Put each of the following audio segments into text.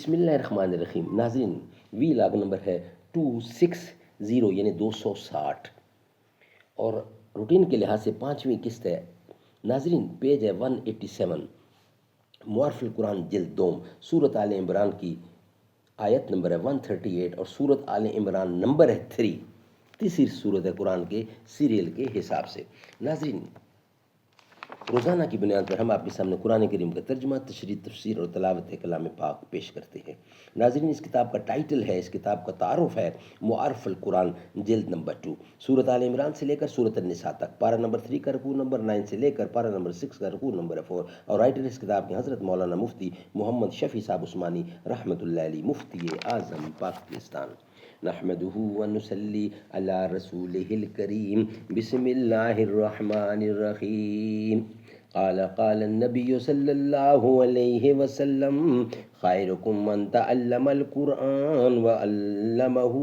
بسم اللہ الرحمن الرحیم. ناظرین، وی لاگ نمبر ہے 260 یعنی 260 اور روٹین کے لحاظ سے 5ویں قسط ہے. ناظرین، پیج ہے 187، معارف القرآن جلد دوم، سورت آل عمران کی آیت نمبر ہے 138 اور سورت آل عمران نمبر ہے 3، تیسری سورت ہے قرآن کے سیریل کے حساب سے. ناظرین، روزانہ کی بنیاد پر ہم آپ کے سامنے قرآن کریم کا ترجمہ، تشریح، تفسیر اور تلاوت کلام پاک پیش کرتے ہیں. ناظرین، اس کتاب کا ٹائٹل ہے، اس کتاب کا تعارف ہے معارف القرآن جلد نمبر 2، سورت آل عمران سے لے کر سورت النساء تک، پارہ نمبر 3 کا رکوع نمبر 9 سے لے کر پارہ نمبر 6 کا رکوع نمبر 4. اور رائٹر اس کتاب کے حضرت مولانا مفتی محمد شفیع صاحب عثمانی رحمۃ اللہ علیہ، مفتی اعظم پاکستان. نحمده ونصلي على رسوله الكريم. بسم الله الرحمن الرحيم. قال النبي صلی اللہ علیہ وسلم: خیرکم من تعلم القرآن وعلمہ.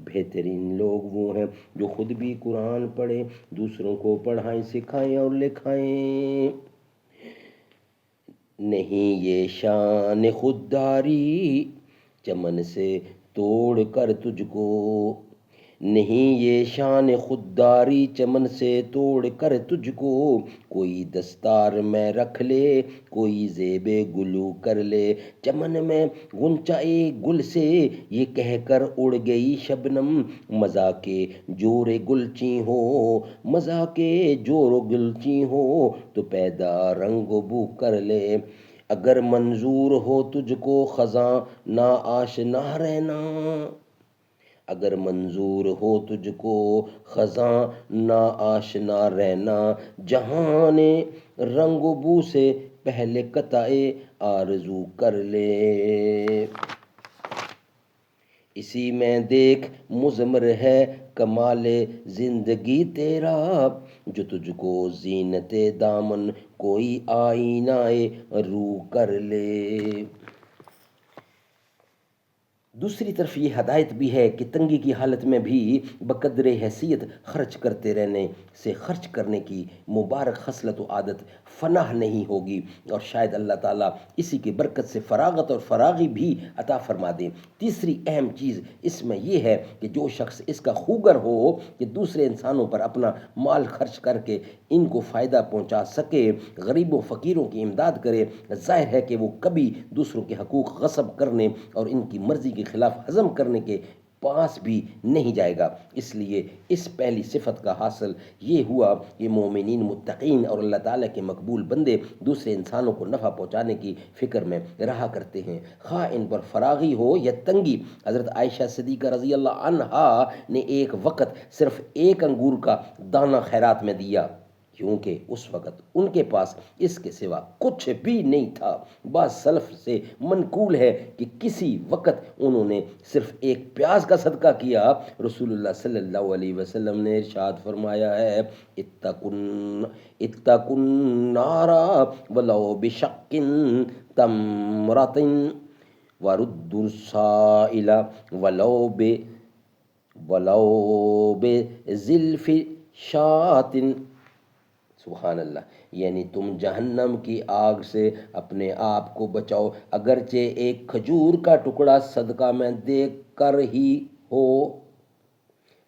بہترین لوگ وہ ہیں جو خود بھی قرآن پڑھیں، دوسروں کو پڑھائیں، سکھائیں اور لکھائیں. نہیں یہ شان خودداری چمن سے توڑ کر تجھ کو، نہیں یہ شان خودداری چمن سے توڑ کر تجھ کو. کوئی دستار میں رکھ لے، کوئی زیب گلو کر لے. چمن میں غنچۂ گل سے یہ کہہ کر اڑ گئی شبنم. مزا کے جور گلچی ہو، مزا کے جور گلچی ہو تو پیدا رنگ و بو کر لے. اگر منظور ہو تجھ کو خزاں نا آشنا رہنا، اگر منظور ہو تجھ کو خزاں نا آشنا رہنا. جہان رنگ و بو سے پہلے قطع آرزو کر لے. اسی میں دیکھ مضمر ہے کمال زندگی تیرا، جو تجھ کو زینت دامن کوئی آئینہ رو کر لے. دوسری طرف یہ ہدایت بھی ہے کہ تنگی کی حالت میں بھی بقدر حیثیت خرچ کرتے رہنے سے خرچ کرنے کی مبارک خصلت و عادت فناہ نہیں ہوگی، اور شاید اللہ تعالیٰ اسی کی برکت سے فراغت اور فراغی بھی عطا فرما دیں. تیسری اہم چیز اس میں یہ ہے کہ جو شخص اس کا خوگر ہو کہ دوسرے انسانوں پر اپنا مال خرچ کر کے ان کو فائدہ پہنچا سکے، غریبوں فقیروں کی امداد کرے، ظاہر ہے کہ وہ کبھی دوسروں کے حقوق غصب کرنے اور ان کی مرضی کے خلاف ہضم کرنے کے پاس بھی نہیں جائے گا. اس لیے اس پہلی صفت کا حاصل یہ ہوا کہ مومنین، متقین اور اللہ تعالیٰ کے مقبول بندے دوسرے انسانوں کو نفع پہنچانے کی فکر میں رہا کرتے ہیں، خواہ ان پر فراغی ہو یا تنگی. حضرت عائشہ صدیقہ رضی اللہ عنہا نے ایک وقت صرف ایک انگور کا دانہ خیرات میں دیا، کیونکہ اس وقت ان کے پاس اس کے سوا کچھ بھی نہیں تھا. بعض سلف سے منقول ہے کہ کسی وقت انہوں نے صرف ایک پیاز کا صدقہ کیا. رسول اللہ صلی اللہ علیہ وسلم نے ارشاد فرمایا ہے: اتقوا النار ولو بشق تمرۃ وردوا السائل ولو بزلف شاۃ. سبحان اللہ. یعنی تم جہنم کی آگ سے اپنے آپ کو بچاؤ اگرچہ ایک کھجور کا ٹکڑا صدقہ میں دے کر ہی ہو،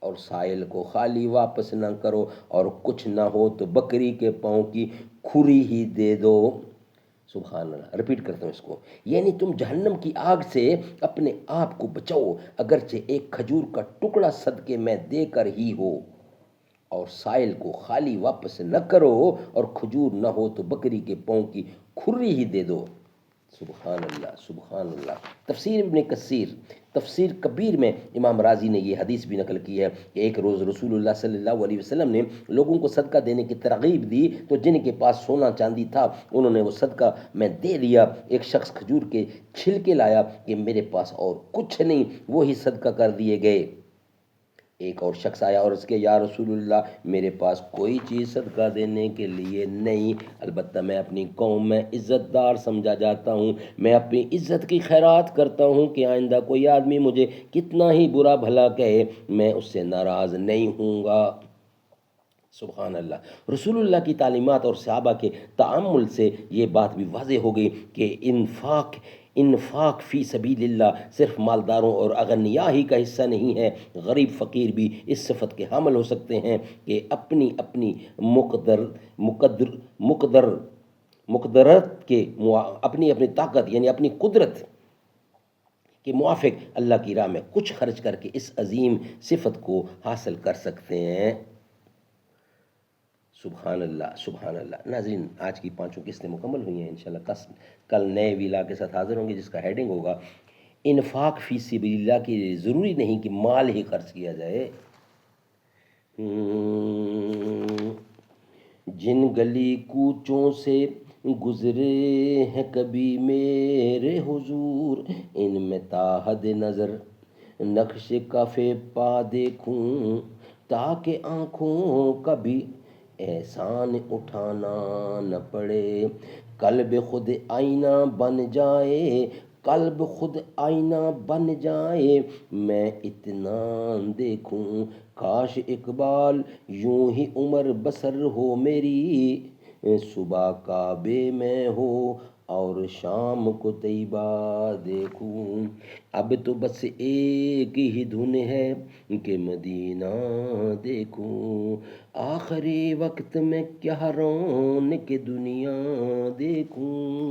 اور سائل کو خالی واپس نہ کرو، اور کچھ نہ ہو تو بکری کے پاؤں کی کھری ہی دے دو. سبحان اللہ. رپیٹ کرتا ہوں اس کو. یعنی تم جہنم کی آگ سے اپنے آپ کو بچاؤ اگرچہ ایک کھجور کا ٹکڑا صدقے میں دے کر ہی ہو، اور سائل کو خالی واپس نہ کرو، اور کھجور نہ ہو تو بکری کے پاؤں کی کھری ہی دے دو. سبحان اللہ، سبحان اللہ. تفسیر ابن کثیر تفسیر کبیر میں امام راضی نے یہ حدیث بھی نقل کی ہے کہ ایک روز رسول اللہ صلی اللہ علیہ وسلم نے لوگوں کو صدقہ دینے کی ترغیب دی، تو جن کے پاس سونا چاندی تھا انہوں نے وہ صدقہ میں دے دیا. ایک شخص کھجور کے چھلکے لایا کہ میرے پاس اور کچھ نہیں، وہی صدقہ کر دیے گئے. ایک اور شخص آیا اور اس کے: یا رسول اللہ، میرے پاس کوئی چیز صدقہ دینے کے لیے نہیں، البتہ میں اپنی قوم میں عزت دار سمجھا جاتا ہوں، میں اپنی عزت کی خیرات کرتا ہوں کہ آئندہ کوئی آدمی مجھے کتنا ہی برا بھلا کہے میں اس سے ناراض نہیں ہوں گا. سبحان اللہ. رسول اللہ کی تعلیمات اور صحابہ کے تعامل سے یہ بات بھی واضح ہو گئی کہ انفاق انفاق فی سبیل اللہ صرف مالداروں اور اغنیاء ہی کا حصہ نہیں ہے، غریب فقیر بھی اس صفت کے حامل ہو سکتے ہیں کہ اپنی اپنی مقدر مقدر مقدرت کے اپنی اپنی طاقت یعنی اپنی قدرت کے موافق اللہ کی راہ میں کچھ خرچ کر کے اس عظیم صفت کو حاصل کر سکتے ہیں۔ سبحان اللہ سبحان اللہ۔ ناظرین، آج کی 5 قسطیں مکمل ہوئی ہیں، انشاءاللہ کل نئے ویلا کے ساتھ حاضر ہوں گے جس کا ہیڈنگ ہوگا انفاق فی سبیل اللہ کی۔ ضروری نہیں کہ مال ہی خرچ کیا جائے۔ جن گلی کوچوں سے گزرے ہیں کبھی میرے حضور، ان میں تاحد نظر نقش کف پا دیکھوں، تاکہ آنکھوں کا بھی احسان اٹھانا نہ پڑے۔ قلب خود آئینہ بن جائے، قلب خود آئینہ بن جائے، میں اتنا دیکھوں، کاش اقبال یوں ہی عمر بسر ہو میری، صبح کعبے میں ہو اور شام کو طیبہ دیکھوں۔ اب تو بس ایک ہی دھن ہے کہ مدینہ دیکھوں، آخری وقت میں کیا رونق دنیا دیکھوں۔